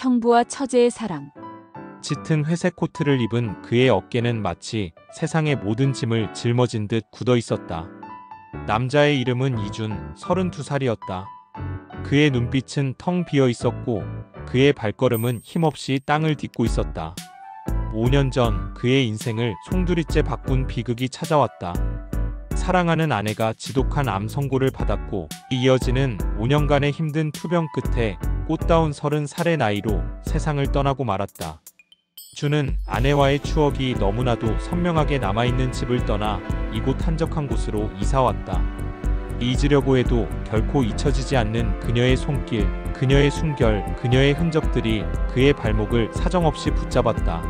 형부와 처제의 사랑. 짙은 회색 코트를 입은 그의 어깨는 마치 세상의 모든 짐을 짊어진 듯 굳어 있었다. 남자의 이름은 이준, 32살이었다. 그의 눈빛은 텅 비어 있었고 그의 발걸음은 힘없이 땅을 딛고 있었다. 5년 전 그의 인생을 송두리째 바꾼 비극이 찾아왔다. 사랑하는 아내가 지독한 암 선고를 받았고 이어지는 5년간의 힘든 투병 끝에 꽃다운 30살의 나이로 세상을 떠나고 말았다. 준은 아내와의 추억이 너무나도 선명하게 남아있는 집을 떠나 이곳 한적한 곳으로 이사왔다. 잊으려고 해도 결코 잊혀지지 않는 그녀의 손길, 그녀의 숨결, 그녀의 흔적들이 그의 발목을 사정없이 붙잡았다.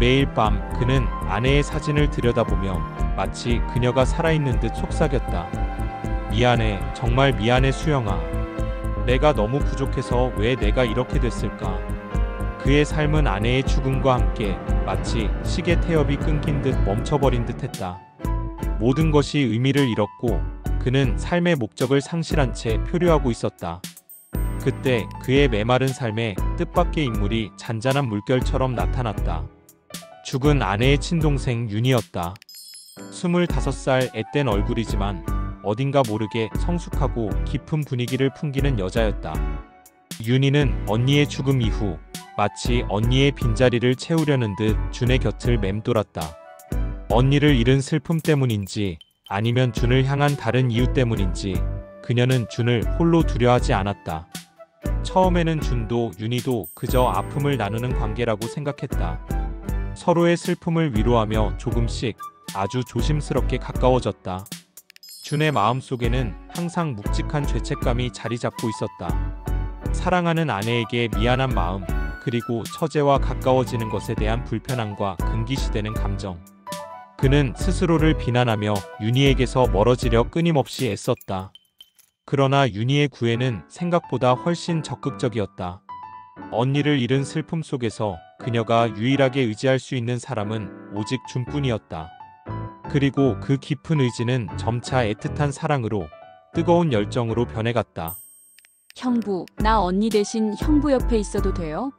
매일 밤 그는 아내의 사진을 들여다보며 마치 그녀가 살아있는 듯 속삭였다. 미안해, 정말 미안해 수영아. 내가 너무 부족해서 왜 내가 이렇게 됐을까? 그의 삶은 아내의 죽음과 함께 마치 시계 태엽이 끊긴 듯 멈춰버린 듯 했다. 모든 것이 의미를 잃었고 그는 삶의 목적을 상실한 채 표류하고 있었다. 그때 그의 메마른 삶에 뜻밖의 인물이 잔잔한 물결처럼 나타났다. 죽은 아내의 친동생 윤이었다. 25살 앳된 얼굴이지만 어딘가 모르게 성숙하고 깊은 분위기를 풍기는 여자였다. 윤이는 언니의 죽음 이후 마치 언니의 빈자리를 채우려는 듯 준의 곁을 맴돌았다. 언니를 잃은 슬픔 때문인지 아니면 준을 향한 다른 이유 때문인지 그녀는 준을 홀로 두려워하지 않았다. 처음에는 준도 윤희도 그저 아픔을 나누는 관계라고 생각했다. 서로의 슬픔을 위로하며 조금씩 아주 조심스럽게 가까워졌다. 준의 마음속에는 항상 묵직한 죄책감이 자리 잡고 있었다. 사랑하는 아내에게 미안한 마음, 그리고 처제와 가까워지는 것에 대한 불편함과 금기시되는 감정. 그는 스스로를 비난하며 윤희에게서 멀어지려 끊임없이 애썼다. 그러나 윤희의 구애는 생각보다 훨씬 적극적이었다. 언니를 잃은 슬픔 속에서 그녀가 유일하게 의지할 수 있는 사람은 오직 준뿐이었다. 그리고 그 깊은 의지는 점차 애틋한 사랑으로, 뜨거운 열정으로 변해갔다. 형부, 나 언니 대신 형부 옆에 있어도 돼요?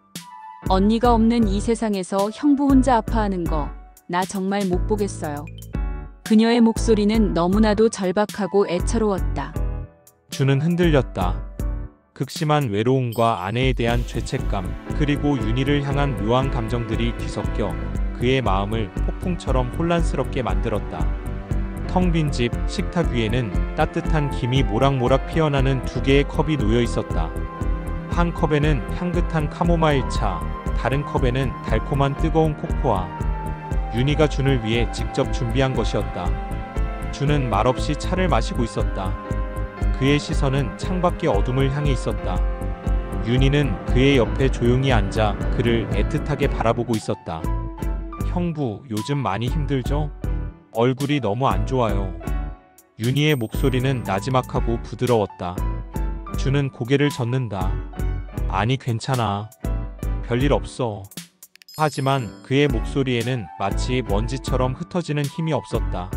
언니가 없는 이 세상에서 형부 혼자 아파하는 거 나 정말 못 보겠어요. 그녀의 목소리는 너무나도 절박하고 애처로웠다. 준은 흔들렸다. 극심한 외로움과 아내에 대한 죄책감, 그리고 윤희를 향한 묘한 감정들이 뒤섞여 그의 마음을 폭풍처럼 혼란스럽게 만들었다. 텅 빈 집 식탁 위에는 따뜻한 김이 모락모락 피어나는 2개의 컵이 놓여 있었다. 한 컵에는 향긋한 카모마일 차, 다른 컵에는 달콤한 뜨거운 코코아. 윤희가 준을 위해 직접 준비한 것이었다. 준은 말없이 차를 마시고 있었다. 그의 시선은 창밖의 어둠을 향해 있었다. 윤희는 그의 옆에 조용히 앉아 그를 애틋하게 바라보고 있었다. 형부, 요즘 많이 힘들죠? 얼굴이 너무 안 좋아요. 윤희의 목소리는 나지막하고 부드러웠다. 준은 고개를 젓는다. 아니, 괜찮아. 별일 없어. 하지만 그의 목소리에는 마치 먼지처럼 흩어지는 힘이 없었다.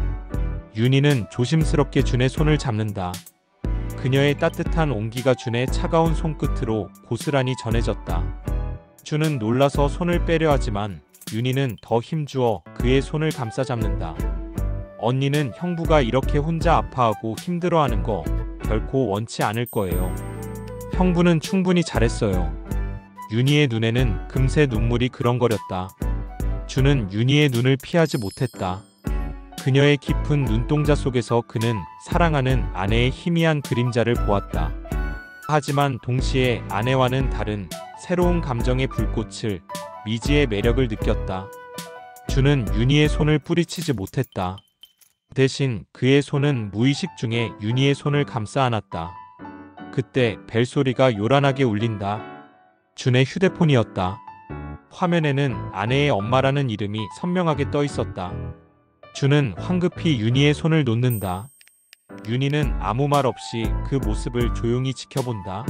윤희는 조심스럽게 준의 손을 잡는다. 그녀의 따뜻한 온기가 준의 차가운 손끝으로 고스란히 전해졌다. 준은 놀라서 손을 빼려 하지만 윤희는 더 힘주어 그의 손을 감싸잡는다. 언니는 형부가 이렇게 혼자 아파하고 힘들어하는 거 결코 원치 않을 거예요. 형부는 충분히 잘했어요. 윤희의 눈에는 금세 눈물이 그렁거렸다. 준은 윤희의 눈을 피하지 못했다. 그녀의 깊은 눈동자 속에서 그는 사랑하는 아내의 희미한 그림자를 보았다. 하지만 동시에 아내와는 다른 새로운 감정의 불꽃을, 미지의 매력을 느꼈다. 준은 윤희의 손을 뿌리치지 못했다. 대신 그의 손은 무의식 중에 윤희의 손을 감싸 안았다. 그때 벨소리가 요란하게 울린다. 준의 휴대폰이었다. 화면에는 아내의 엄마라는 이름이 선명하게 떠 있었다. 준은 황급히 윤희의 손을 놓는다. 윤희는 아무 말 없이 그 모습을 조용히 지켜본다.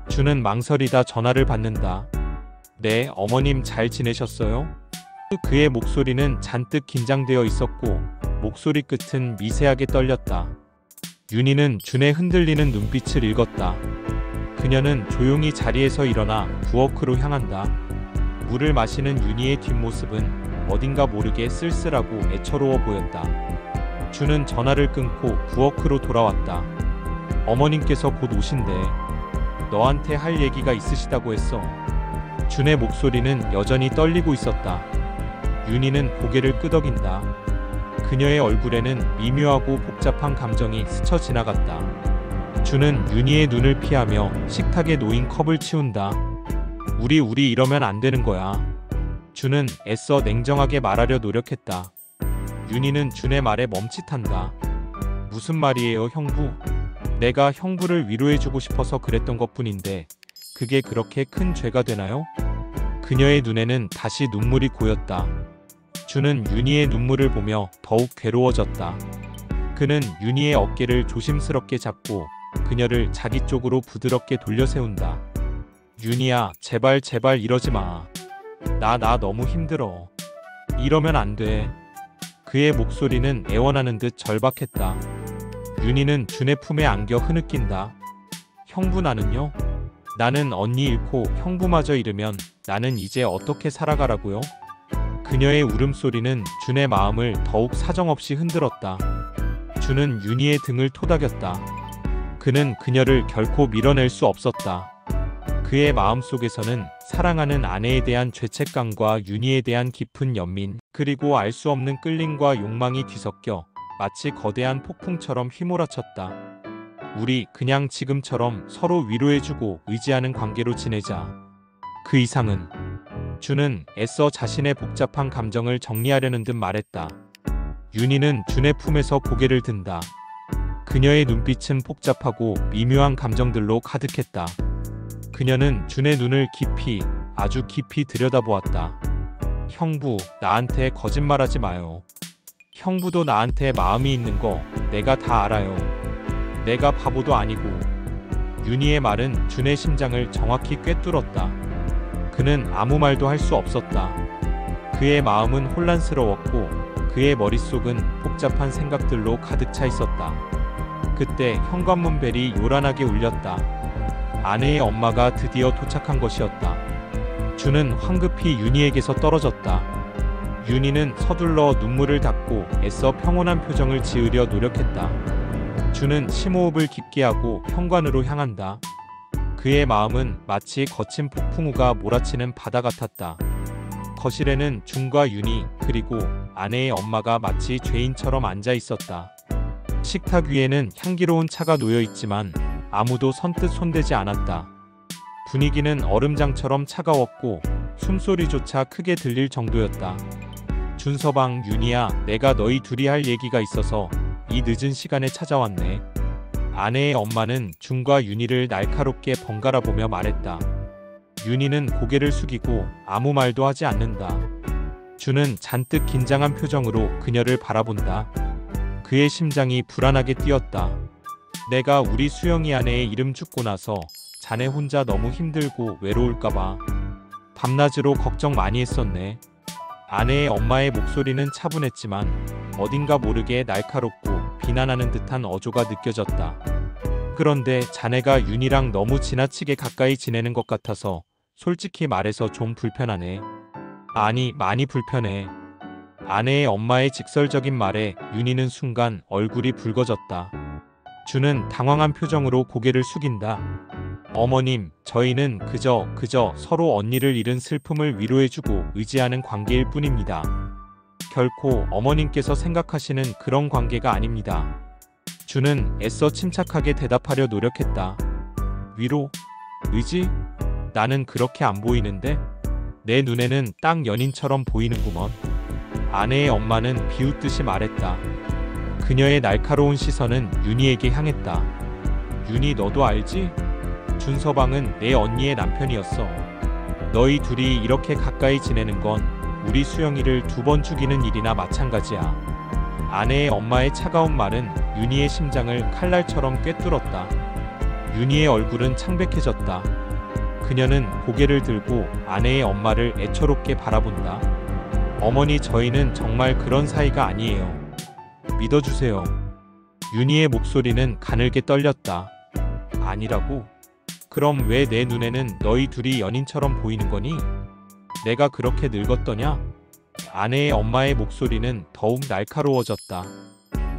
준은 망설이다 전화를 받는다. 네, 어머님 잘 지내셨어요? 그의 목소리는 잔뜩 긴장되어 있었고 목소리 끝은 미세하게 떨렸다. 윤희는 준의 흔들리는 눈빛을 읽었다. 그녀는 조용히 자리에서 일어나 부엌으로 향한다. 물을 마시는 윤희의 뒷모습은 어딘가 모르게 쓸쓸하고 애처로워 보였다. 준은 전화를 끊고 부엌으로 돌아왔다. 어머님께서 곧 오신대. 너한테 할 얘기가 있으시다고 했어. 준의 목소리는 여전히 떨리고 있었다. 윤희는 고개를 끄덕인다. 그녀의 얼굴에는 미묘하고 복잡한 감정이 스쳐 지나갔다. 준은 윤희의 눈을 피하며 식탁에 놓인 컵을 치운다. 우리 이러면 안 되는 거야. 준은 애써 냉정하게 말하려 노력했다. 윤희는 준의 말에 멈칫한다. 무슨 말이에요, 형부? 내가 형부를 위로해주고 싶어서 그랬던 것뿐인데 그게 그렇게 큰 죄가 되나요? 그녀의 눈에는 다시 눈물이 고였다. 준은 윤희의 눈물을 보며 더욱 괴로워졌다. 그는 윤희의 어깨를 조심스럽게 잡고 그녀를 자기 쪽으로 부드럽게 돌려 세운다. 윤희야, 제발 이러지 마. 나 너무 힘들어. 이러면 안 돼. 그의 목소리는 애원하는 듯 절박했다. 윤희는 준의 품에 안겨 흐느낀다. 형부 나는요? 나는 언니 잃고 형부마저 잃으면 나는 이제 어떻게 살아가라고요? 그녀의 울음소리는 준의 마음을 더욱 사정없이 흔들었다. 준은 윤희의 등을 토닥였다. 그는 그녀를 결코 밀어낼 수 없었다. 그의 마음속에서는 사랑하는 아내에 대한 죄책감과 윤희에 대한 깊은 연민, 그리고 알 수 없는 끌림과 욕망이 뒤섞여 마치 거대한 폭풍처럼 휘몰아쳤다. 우리 그냥 지금처럼 서로 위로해주고 의지하는 관계로 지내자. 그 이상은. 준은 애써 자신의 복잡한 감정을 정리하려는 듯 말했다. 윤희는 준의 품에서 고개를 든다. 그녀의 눈빛은 복잡하고 미묘한 감정들로 가득했다. 그녀는 준의 눈을 깊이, 아주 깊이 들여다보았다. 형부, 나한테 거짓말하지 마요. 형부도 나한테 마음이 있는 거 내가 다 알아요. 내가 바보도 아니고. 윤희의 말은 준의 심장을 정확히 꿰뚫었다. 그는 아무 말도 할 수 없었다. 그의 마음은 혼란스러웠고 그의 머릿속은 복잡한 생각들로 가득 차 있었다. 그때 현관문 벨이 요란하게 울렸다. 아내의 엄마가 드디어 도착한 것이었다. 준은 황급히 윤희에게서 떨어졌다. 윤희는 서둘러 눈물을 닦고 애써 평온한 표정을 지으려 노력했다. 준은 심호흡을 깊게 하고 현관으로 향한다. 그의 마음은 마치 거친 폭풍우가 몰아치는 바다 같았다. 거실에는 준과 윤희 그리고 아내의 엄마가 마치 죄인처럼 앉아 있었다. 식탁 위에는 향기로운 차가 놓여 있지만 아무도 선뜻 손대지 않았다. 분위기는 얼음장처럼 차가웠고 숨소리조차 크게 들릴 정도였다. 준서방, 윤희야, 내가 너희 둘이 할 얘기가 있어서 이 늦은 시간에 찾아왔네. 아내의 엄마는 준과 윤희를 날카롭게 번갈아 보며 말했다. 윤희는 고개를 숙이고 아무 말도 하지 않는다. 준은 잔뜩 긴장한 표정으로 그녀를 바라본다. 그의 심장이 불안하게 뛰었다. 내가 우리 수영이 아내의 이름 죽고 나서 자네 혼자 너무 힘들고 외로울까봐 밤낮으로 걱정 많이 했었네. 아내의 엄마의 목소리는 차분했지만 어딘가 모르게 날카롭고 비난하는 듯한 어조가 느껴졌다. 그런데 자네가 윤희랑 너무 지나치게 가까이 지내는 것 같아서 솔직히 말해서 좀 불편하네. 아니, 많이 불편해. 아내의 엄마의 직설적인 말에 윤희는 순간 얼굴이 붉어졌다. 준은 당황한 표정으로 고개를 숙인다. 어머님, 저희는 그저 서로 언니를 잃은 슬픔을 위로해주고 의지하는 관계일 뿐입니다. 결코 어머님께서 생각하시는 그런 관계가 아닙니다. 준은 애써 침착하게 대답하려 노력했다. 위로? 의지? 나는 그렇게 안 보이는데? 내 눈에는 딱 연인처럼 보이는구먼. 아내의 엄마는 비웃듯이 말했다. 그녀의 날카로운 시선은 윤희에게 향했다. 윤희, 너도 알지? 준서방은 내 언니의 남편이었어. 너희 둘이 이렇게 가까이 지내는 건 우리 수영이를 2번 죽이는 일이나 마찬가지야. 아내의 엄마의 차가운 말은 윤희의 심장을 칼날처럼 꿰뚫었다. 윤희의 얼굴은 창백해졌다. 그녀는 고개를 들고 아내의 엄마를 애처롭게 바라본다. 어머니, 저희는 정말 그런 사이가 아니에요. 믿어주세요. 윤희의 목소리는 가늘게 떨렸다. 아니라고? 그럼 왜 내 눈에는 너희 둘이 연인처럼 보이는 거니? 내가 그렇게 늙었더냐? 아내의 엄마의 목소리는 더욱 날카로워졌다.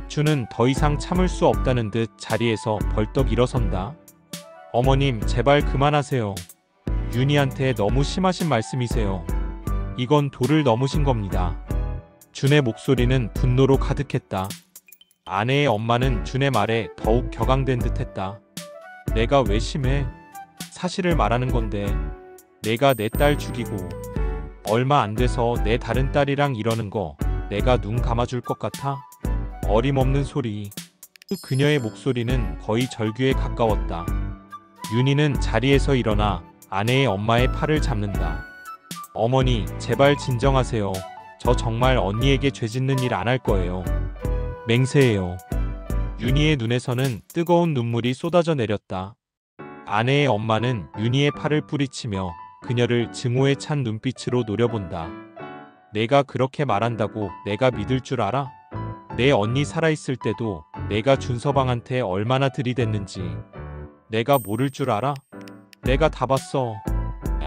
준은 더 이상 참을 수 없다는 듯 자리에서 벌떡 일어선다. 어머님, 제발 그만하세요. 윤희한테 너무 심하신 말씀이세요. 이건 도를 넘으신 겁니다. 준의 목소리는 분노로 가득했다. 아내의 엄마는 준의 말에 더욱 격앙된 듯했다. 내가 왜 심해? 사실을 말하는 건데 내가 내 딸 죽이고 얼마 안 돼서 내 다른 딸이랑 이러는 거 내가 눈 감아줄 것 같아? 어림없는 소리. 그녀의 목소리는 거의 절규에 가까웠다. 윤희는 자리에서 일어나 아내의 엄마의 팔을 잡는다. 어머니, 제발 진정하세요. 저 정말 언니에게 죄짓는 일 안 할 거예요. 맹세해요. 윤희의 눈에서는 뜨거운 눈물이 쏟아져 내렸다. 아내의 엄마는 윤희의 팔을 뿌리치며 그녀를 증오에 찬 눈빛으로 노려본다. 내가 그렇게 말한다고 내가 믿을 줄 알아? 내 언니 살아있을 때도 내가 준서방한테 얼마나 들이댔는지 내가 모를 줄 알아? 내가 다 봤어.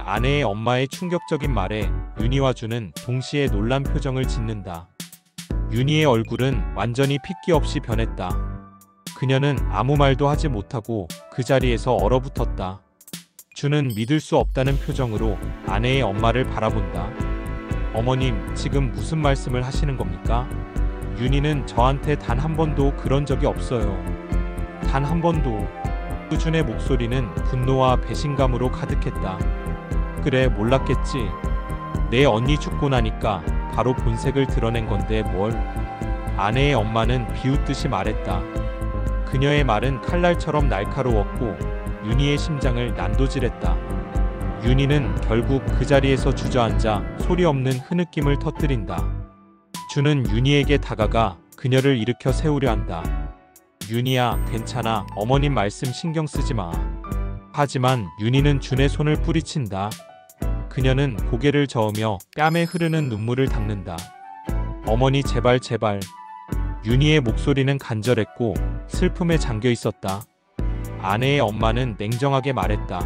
아내의 엄마의 충격적인 말에 윤희와 준은 동시에 놀란 표정을 짓는다. 윤희의 얼굴은 완전히 핏기 없이 변했다. 그녀는 아무 말도 하지 못하고 그 자리에서 얼어붙었다. 준은 믿을 수 없다는 표정으로 아내의 엄마를 바라본다. 어머님, 지금 무슨 말씀을 하시는 겁니까? 윤희는 저한테 단 한 번도 그런 적이 없어요. 단 한 번도. 준의 목소리는 분노와 배신감으로 가득했다. 그래, 몰랐겠지. 내 언니 죽고 나니까 바로 본색을 드러낸 건데 뭘. 아내의 엄마는 비웃듯이 말했다. 그녀의 말은 칼날처럼 날카로웠고 윤희의 심장을 난도질했다. 윤희는 결국 그 자리에서 주저앉아 소리 없는 흐느낌을 터뜨린다. 준은 윤희에게 다가가 그녀를 일으켜 세우려 한다. 윤희야, 괜찮아. 어머님 말씀 신경 쓰지 마. 하지만 윤희는 준의 손을 뿌리친다. 그녀는 고개를 저으며 뺨에 흐르는 눈물을 닦는다. 어머니, 제발 제발. 윤희의 목소리는 간절했고 슬픔에 잠겨 있었다. 아내의 엄마는 냉정하게 말했다.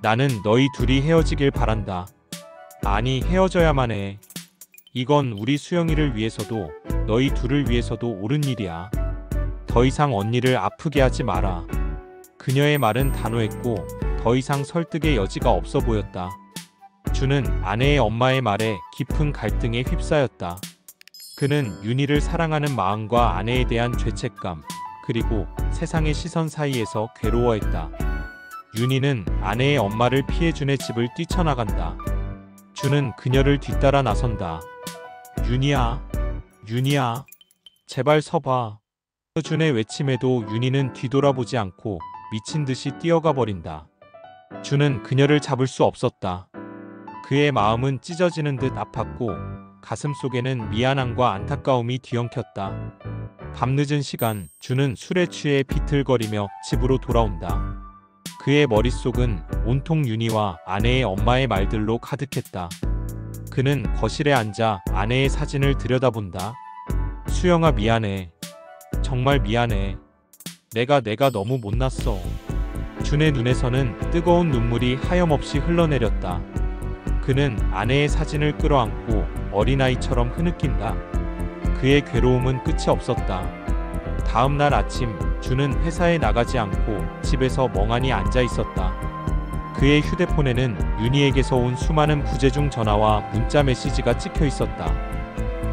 나는 너희 둘이 헤어지길 바란다. 아니, 헤어져야만 해. 이건 우리 수영이를 위해서도 너희 둘을 위해서도 옳은 일이야. 더 이상 언니를 아프게 하지 마라. 그녀의 말은 단호했고 더 이상 설득의 여지가 없어 보였다. 준은 아내의 엄마의 말에 깊은 갈등에 휩싸였다. 그는 윤희를 사랑하는 마음과 아내에 대한 죄책감, 그리고 세상의 시선 사이에서 괴로워했다. 윤희는 아내의 엄마를 피해 준의 집을 뛰쳐나간다. 준은 그녀를 뒤따라 나선다. 윤희야, 윤희야, 제발 서봐. 준의 외침에도 윤희는 뒤돌아보지 않고 미친 듯이 뛰어가 버린다. 준은 그녀를 잡을 수 없었다. 그의 마음은 찢어지는 듯 아팠고 가슴 속에는 미안함과 안타까움이 뒤엉켰다. 밤늦은 시간, 준은 술에 취해 비틀거리며 집으로 돌아온다. 그의 머릿속은 온통 윤희와 아내의 엄마의 말들로 가득했다. 그는 거실에 앉아 아내의 사진을 들여다본다. 수영아, 미안해. 정말 미안해. 내가 너무 못났어. 준의 눈에서는 뜨거운 눈물이 하염없이 흘러내렸다. 그는 아내의 사진을 끌어안고 어린아이처럼 흐느낀다. 그의 괴로움은 끝이 없었다. 다음 날 아침, 준은 회사에 나가지 않고 집에서 멍하니 앉아 있었다. 그의 휴대폰에는 윤희에게서 온 수많은 부재중 전화와 문자 메시지가 찍혀 있었다.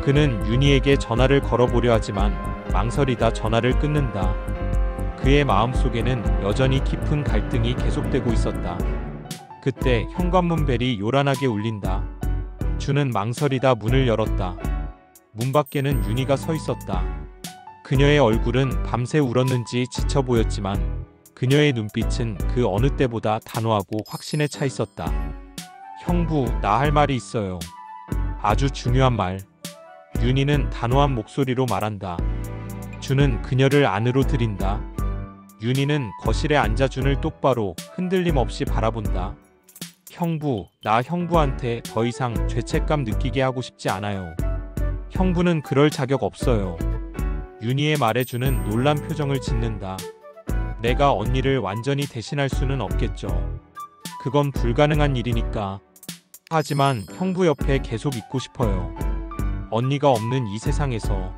그는 윤희에게 전화를 걸어보려 하지만 망설이다 전화를 끊는다. 그의 마음속에는 여전히 깊은 갈등이 계속되고 있었다. 그때 현관문 벨이 요란하게 울린다. 준은 망설이다 문을 열었다. 문 밖에는 윤희가 서 있었다. 그녀의 얼굴은 밤새 울었는지 지쳐 보였지만 그녀의 눈빛은 그 어느 때보다 단호하고 확신에 차 있었다. 형부, 나 할 말이 있어요. 아주 중요한 말. 윤희는 단호한 목소리로 말한다. 준은 그녀를 안으로 들인다. 윤희는 거실에 앉아 준을 똑바로 흔들림 없이 바라본다. 형부, 나 형부한테 더 이상 죄책감 느끼게 하고 싶지 않아요. 형부는 그럴 자격 없어요. 윤희의 말에 준은 놀란 표정을 짓는다. 내가 언니를 완전히 대신할 수는 없겠죠. 그건 불가능한 일이니까. 하지만 형부 옆에 계속 있고 싶어요. 언니가 없는 이 세상에서.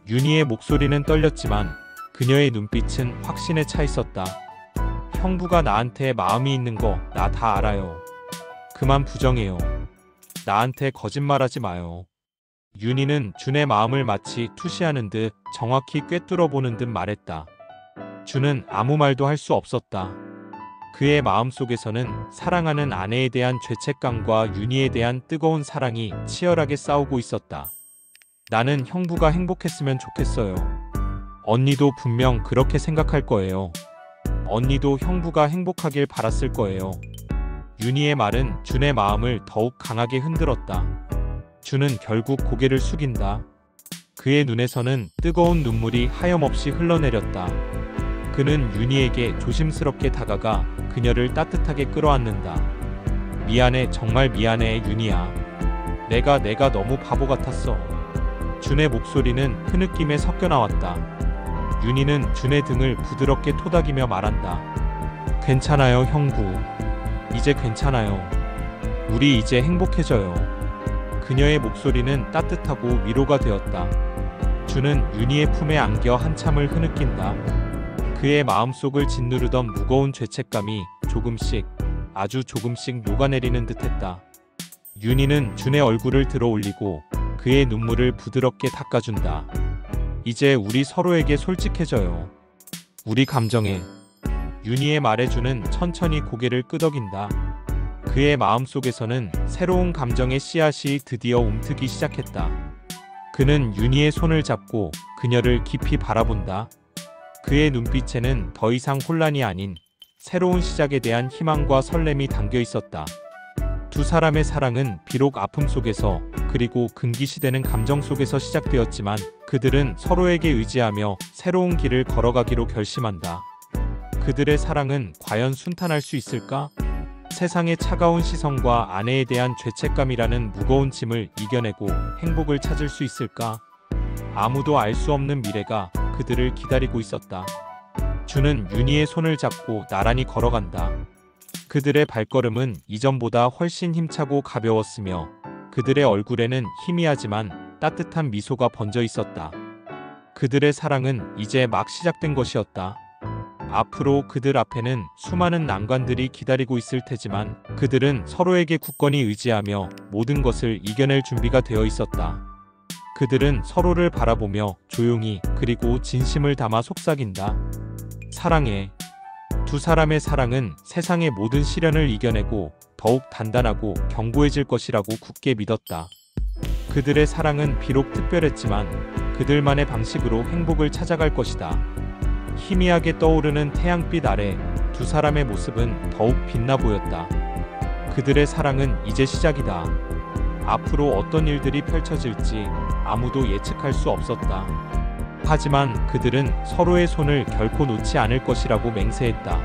윤희의 목소리는 떨렸지만 그녀의 눈빛은 확신에 차 있었다. 형부가 나한테 마음이 있는 거 나 다 알아요. 그만 부정해요. 나한테 거짓말하지 마요. 윤희는 준의 마음을 마치 투시하는 듯 정확히 꿰뚫어 보는 듯 말했다. 준은 아무 말도 할 수 없었다. 그의 마음속에서는 사랑하는 아내에 대한 죄책감과 윤희에 대한 뜨거운 사랑이 치열하게 싸우고 있었다. 나는 형부가 행복했으면 좋겠어요. 언니도 분명 그렇게 생각할 거예요. 언니도 형부가 행복하길 바랐을 거예요. 윤희의 말은 준의 마음을 더욱 강하게 흔들었다. 준은 결국 고개를 숙인다. 그의 눈에서는 뜨거운 눈물이 하염없이 흘러내렸다. 그는 윤희에게 조심스럽게 다가가 그녀를 따뜻하게 끌어안는다. 미안해, 정말 미안해, 윤희야. 내가 너무 바보 같았어. 준의 목소리는 흐느낌에 섞여 나왔다. 윤희는 준의 등을 부드럽게 토닥이며 말한다. 괜찮아요, 형부. 이제 괜찮아요. 우리 이제 행복해져요. 그녀의 목소리는 따뜻하고 위로가 되었다. 준은 윤희의 품에 안겨 한참을 흐느낀다. 그의 마음속을 짓누르던 무거운 죄책감이 조금씩, 아주 조금씩 녹아내리는 듯했다. 윤희는 준의 얼굴을 들어 올리고 그의 눈물을 부드럽게 닦아준다. 이제 우리 서로에게 솔직해져요. 우리 감정에. 윤희의 말에 준은 천천히 고개를 끄덕인다. 그의 마음속에서는 새로운 감정의 씨앗이 드디어 움트기 시작했다. 그는 윤희의 손을 잡고 그녀를 깊이 바라본다. 그의 눈빛에는 더 이상 혼란이 아닌 새로운 시작에 대한 희망과 설렘이 담겨 있었다. 두 사람의 사랑은 비록 아픔 속에서 그리고 금기시되는 감정 속에서 시작되었지만 그들은 서로에게 의지하며 새로운 길을 걸어가기로 결심한다. 그들의 사랑은 과연 순탄할 수 있을까? 세상의 차가운 시선과 아내에 대한 죄책감이라는 무거운 짐을 이겨내고 행복을 찾을 수 있을까? 아무도 알 수 없는 미래가 그들을 기다리고 있었다. 준은 윤희의 손을 잡고 나란히 걸어간다. 그들의 발걸음은 이전보다 훨씬 힘차고 가벼웠으며 그들의 얼굴에는 희미하지만 따뜻한 미소가 번져 있었다. 그들의 사랑은 이제 막 시작된 것이었다. 앞으로 그들 앞에는 수많은 난관들이 기다리고 있을 테지만 그들은 서로에게 굳건히 의지하며 모든 것을 이겨낼 준비가 되어 있었다. 그들은 서로를 바라보며 조용히 그리고 진심을 담아 속삭인다. 사랑해. 두 사람의 사랑은 세상의 모든 시련을 이겨내고 더욱 단단하고 견고해질 것이라고 굳게 믿었다. 그들의 사랑은 비록 특별했지만 그들만의 방식으로 행복을 찾아갈 것이다. 희미하게 떠오르는 태양빛 아래 두 사람의 모습은 더욱 빛나 보였다. 그들의 사랑은 이제 시작이다. 앞으로 어떤 일들이 펼쳐질지 아무도 예측할 수 없었다. 하지만 그들은 서로의 손을 결코 놓지 않을 것이라고 맹세했다.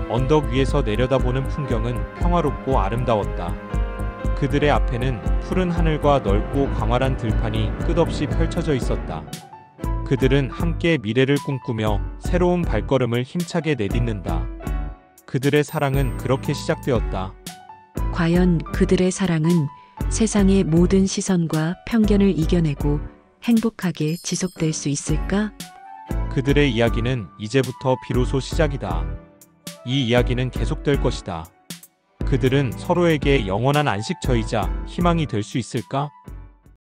언덕 위에서 내려다보는 풍경은 평화롭고 아름다웠다. 그들의 앞에는 푸른 하늘과 넓고 광활한 들판이 끝없이 펼쳐져 있었다. 그들은 함께 미래를 꿈꾸며 새로운 발걸음을 힘차게 내딛는다. 그들의 사랑은 그렇게 시작되었다. 과연 그들의 사랑은 세상의 모든 시선과 편견을 이겨내고 행복하게 지속될 수 있을까? 그들의 이야기는 이제부터 비로소 시작이다. 이 이야기는 계속될 것이다. 그들은 서로에게 영원한 안식처이자 희망이 될 수 있을까?